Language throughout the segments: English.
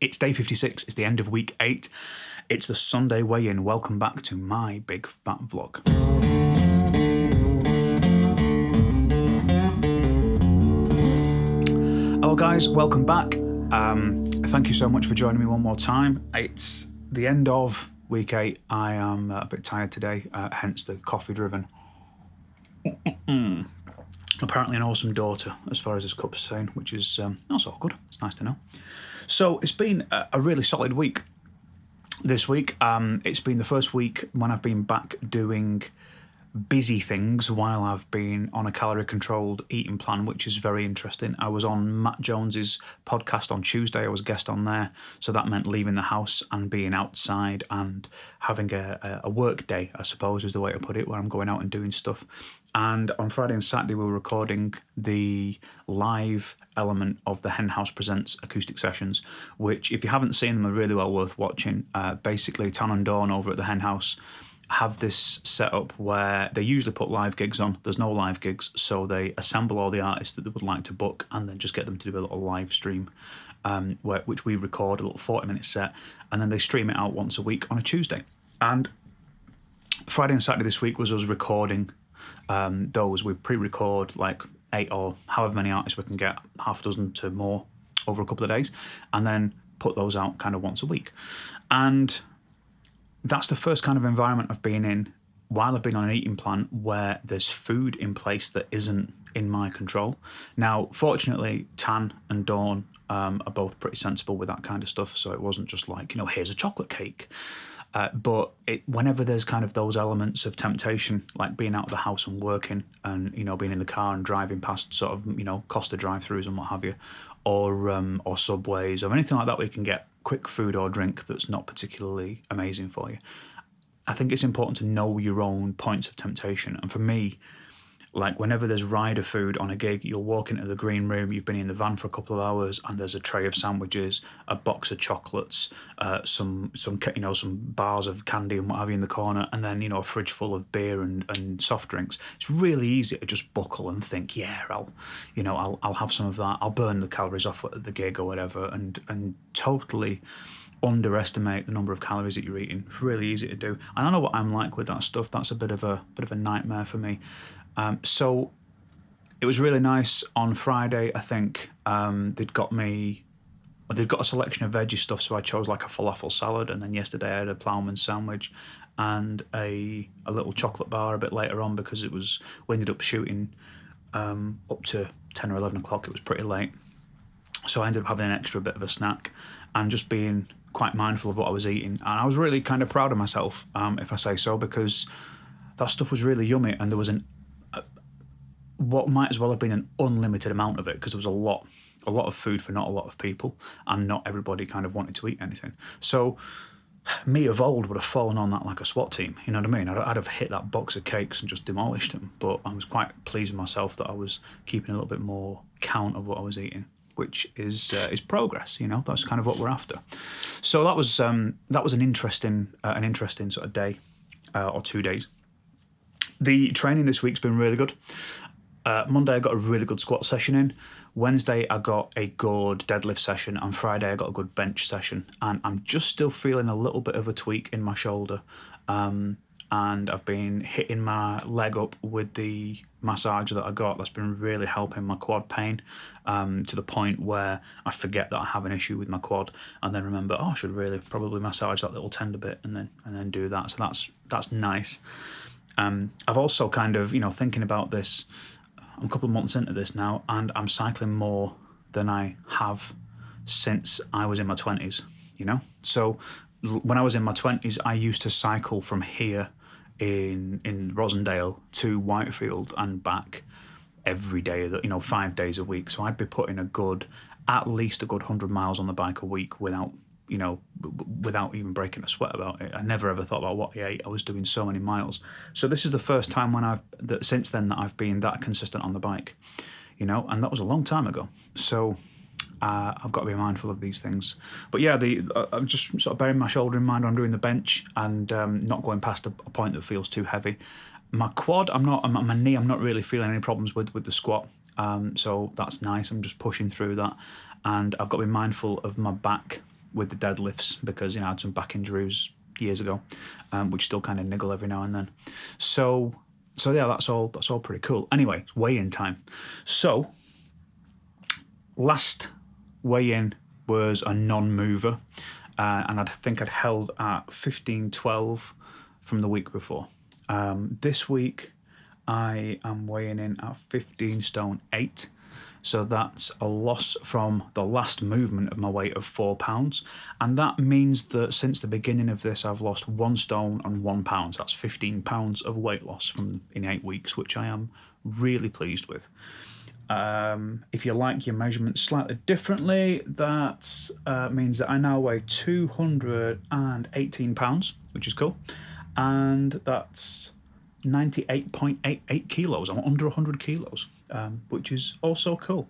It's day 56. It's the end of week 8. It's the Sunday weigh-in. Welcome back to my big fat vlog. Hello guys, welcome back. Thank you so much for joining me one more time. It's the end of week 8. I am a bit tired today, hence the coffee driven. Apparently an awesome daughter, as far as this cup's saying, which is not so good. It's nice to know. So it's been a really solid week this week. It's been the first week when I've been back doing busy things while I've been on a calorie-controlled eating plan, which is very interesting. I was on Matt Jones's podcast on Tuesday. I was a guest on there, so that meant leaving the house and being outside and having a work day, I suppose is the way to put it, where I'm going out and doing stuff. And on Friday and Saturday, we were recording the live element of the Hen House Presents acoustic sessions, which, if you haven't seen them, are really well worth watching. Basically, Tan and Dawn over at the Hen House have this setup where they usually put live gigs on. There's no live gigs, so they assemble all the artists that they would like to book and then just get them to do a little live stream, which we record, a little 40-minute set, and then they stream it out once a week on a Tuesday. And Friday and Saturday this week was us recording those. We pre-record like 8 or however many artists we can get, half a dozen to more over a couple of days, and then put those out kind of once a week. And that's the first kind of environment I've been in while I've been on an eating plan where there's food in place that isn't in my control. Now, fortunately, Tan and Dawn are both pretty sensible with that kind of stuff, so it wasn't just like, here's a chocolate cake. But whenever there's kind of those elements of temptation, like being out of the house and working and, being in the car and driving past sort of, Costa drive-thrus and what have you, or Subways or anything like that where you can get quick food or drink that's not particularly amazing for you, I think it's important to know your own points of temptation. And for me, like whenever there's rider food on a gig, you'll walk into the green room, you've been in the van for a couple of hours, and there's a tray of sandwiches, a box of chocolates, some bars of candy and what have you in the corner, and then a fridge full of beer and soft drinks. It's really easy to just buckle and think, yeah, I'll have some of that. I'll burn the calories off at the gig or whatever, and totally underestimate the number of calories that you're eating. It's really easy to do. And I know what I'm like with that stuff. That's a bit of a nightmare for me. So it was really nice on Friday. I think they'd got a selection of veggie stuff, so I chose like a falafel salad, and then yesterday I had a ploughman sandwich and a little chocolate bar a bit later on because we ended up shooting up to 10 or 11 o'clock. It was pretty late, so I ended up having an extra bit of a snack and just being quite mindful of what I was eating. And I was really kind of proud of myself, if I say so, because that stuff was really yummy, and there was what might as well have been an unlimited amount of it, because there was a lot of food for not a lot of people, and not everybody kind of wanted to eat anything. So me of old would have fallen on that like a SWAT team, you know what I mean? I'd have hit that box of cakes and just demolished them, but I was quite pleased with myself that I was keeping a little bit more count of what I was eating, which is progress, that's kind of what we're after. So that was an interesting sort of day or 2 days. The training this week's been really good. Monday I got a really good squat session in. Wednesday I got a good deadlift session. On Friday I got a good bench session. And I'm just still feeling a little bit of a tweak in my shoulder. And I've been hitting my leg up with the massage that I got. That's been really helping my quad pain, to the point where I forget that I have an issue with my quad, and then remember, I should really probably massage that little tender bit and then do that. So that's nice. I've also kind of, thinking about this, I'm a couple of months into this now, and I'm cycling more than I have since I was in my 20s, So when I was in my 20s, I used to cycle from here in Rosendale to Whitefield and back every day, 5 days a week. So I'd be putting at least a good 100 miles on the bike a week without even breaking a sweat about it. I never ever thought about what I ate. I was doing so many miles. So this is the first time since then that I've been that consistent on the bike, and that was a long time ago. So I've got to be mindful of these things. But yeah, I'm just sort of bearing my shoulder in mind when I'm doing the bench, and not going past a point that feels too heavy. My quad, my knee, I'm not really feeling any problems with the squat. So that's nice. I'm just pushing through that. And I've got to be mindful of my back with the deadlifts because I had some back injuries years ago, which still kind of niggle every now and then. So yeah, that's all pretty cool. Anyway, it's weigh-in time. So last weigh-in was a non-mover, and I think I'd held at 15.12 from the week before. This week I am weighing in at 15 stone 8. So that's a loss from the last movement of my weight of £4. And that means that since the beginning of this, I've lost 1 stone and £1. That's 15 pounds of weight loss in 8 weeks, which I am really pleased with. If you like your measurements slightly differently, that means that I now weigh 218 pounds, which is cool. And that's 98.88 kilos. I'm under 100 kilos. Which is also cool.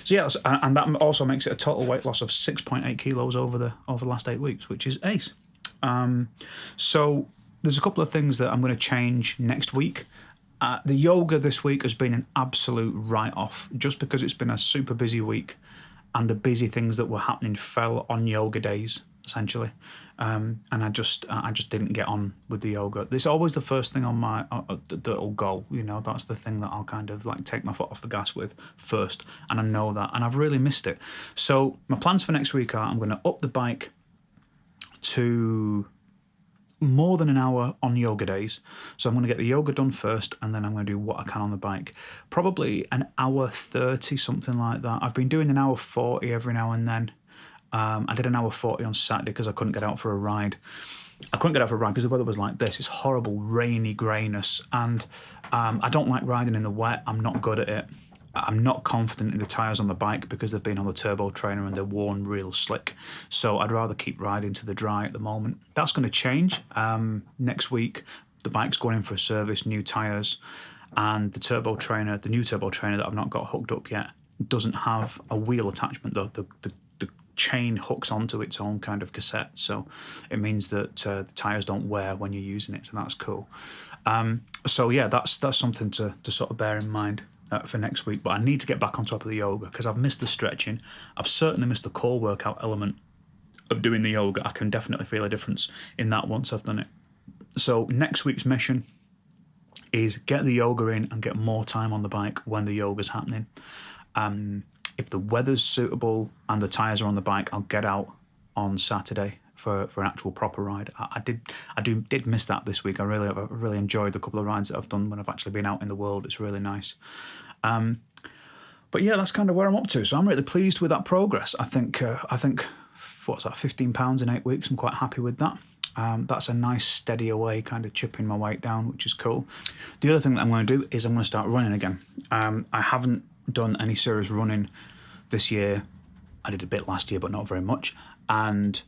So yeah, and that also makes it a total weight loss of 6.8 kilos over the last 8 weeks, which is ace. So there's a couple of things that I'm going to change next week. The yoga this week has been an absolute write-off, just because it's been a super busy week, and the busy things that were happening fell on yoga days, essentially. And I just didn't get on with the yoga. It's always the first thing on my that'll go. That's the thing that I'll kind of like take my foot off the gas with first, and I know that, and I've really missed it. So my plans for next week are I'm going to up the bike to more than an hour on yoga days. So I'm going to get the yoga done first, and then I'm going to do what I can on the bike. Probably an hour 30, something like that. I've been doing an hour 40 every now and then. I did an hour 40 on Saturday because I couldn't get out for a ride. I couldn't get out for a ride because the weather was like this. It's horrible, rainy greyness, and I don't like riding in the wet. I'm not good at it. I'm not confident in the tyres on the bike because they've been on the turbo trainer and they're worn real slick. So I'd rather keep riding to the dry at the moment. That's going to change. Next week, the bike's going in for a service, new tyres, and the new turbo trainer that I've not got hooked up yet doesn't have a wheel attachment though. The chain hooks onto its own kind of cassette, so it means that the tyres don't wear when you're using it, so that's cool. So yeah, that's something to sort of bear in mind for next week. But I need to get back on top of the yoga because I've missed the stretching. I've certainly missed the core workout element of doing the yoga. I can definitely feel a difference in that once I've done it. So next week's mission is get the yoga in and get more time on the bike when the yoga's happening. If the weather's suitable and the tyres are on the bike, I'll get out on Saturday for an actual proper ride. I did miss that this week. I really enjoyed the couple of rides that I've done when I've actually been out in the world. It's really nice. But yeah, that's kind of where I'm up to. So I'm really pleased with that progress. I think what's that, £15 in 8 weeks. I'm quite happy with that. That's a nice steady away, kind of chipping my weight down, which is cool. The other thing that I'm going to do is I'm going to start running again. I haven't done any serious running this year. I did a bit last year, but not very much. And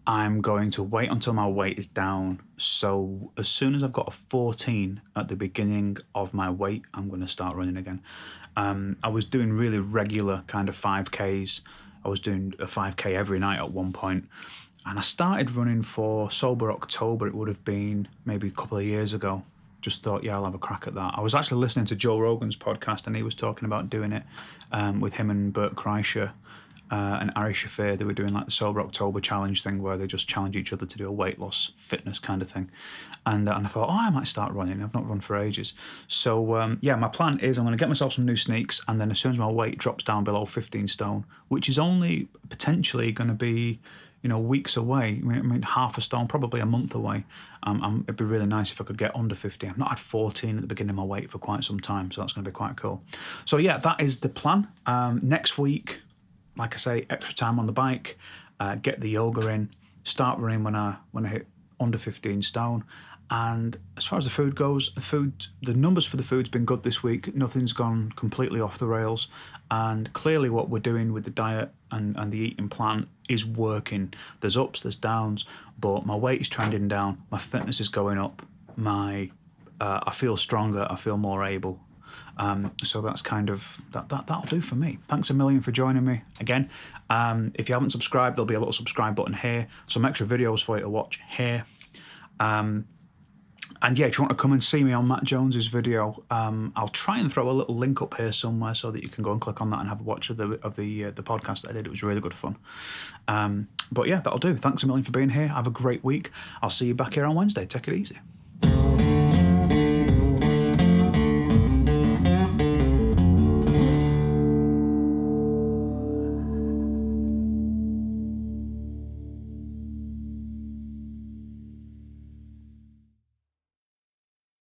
I'm going to wait until my weight is down. So as soon as I've got a 14 at the beginning of my weight, I'm going to start running again. I was doing really regular kind of 5Ks. I was doing a 5K every night at one point. And I started running for Sober October. It would have been maybe a couple of years ago. Just thought, yeah, I'll have a crack at that. I was actually listening to Joe Rogan's podcast, and he was talking about doing it with him and Bert Kreischer and Ari Shafir. They were doing like the Sober October challenge thing where they just challenge each other to do a weight loss fitness kind of thing. And I thought, I might start running. I've not run for ages. So, yeah, my plan is I'm going to get myself some new sneaks, and then as soon as my weight drops down below 15 stone, which is only potentially going to be weeks away. I mean, half a stone, probably a month away. It'd be really nice if I could get under 50. I've not had 14 at the beginning of my weight for quite some time, so that's going to be quite cool. So yeah, that is the plan. Next week, like I say, extra time on the bike, get the yoga in, start running when I hit under 15 stone. And as far as the food goes, the numbers for the food's been good this week. Nothing's gone completely off the rails. And clearly what we're doing with the diet and the eating plan is working. There's ups, there's downs, but my weight is trending down. My fitness is going up. I feel stronger. I feel more able. So that's kind of, that'll do for me. Thanks a million for joining me again. If you haven't subscribed, there'll be a little subscribe button here. Some extra videos for you to watch here. And yeah, if you want to come and see me on Matt Jones's video, I'll try and throw a little link up here somewhere so that you can go and click on that and have a watch of the podcast that I did. It was really good fun. But yeah, that'll do. Thanks a million for being here. Have a great week. I'll see you back here on Wednesday. Take it easy.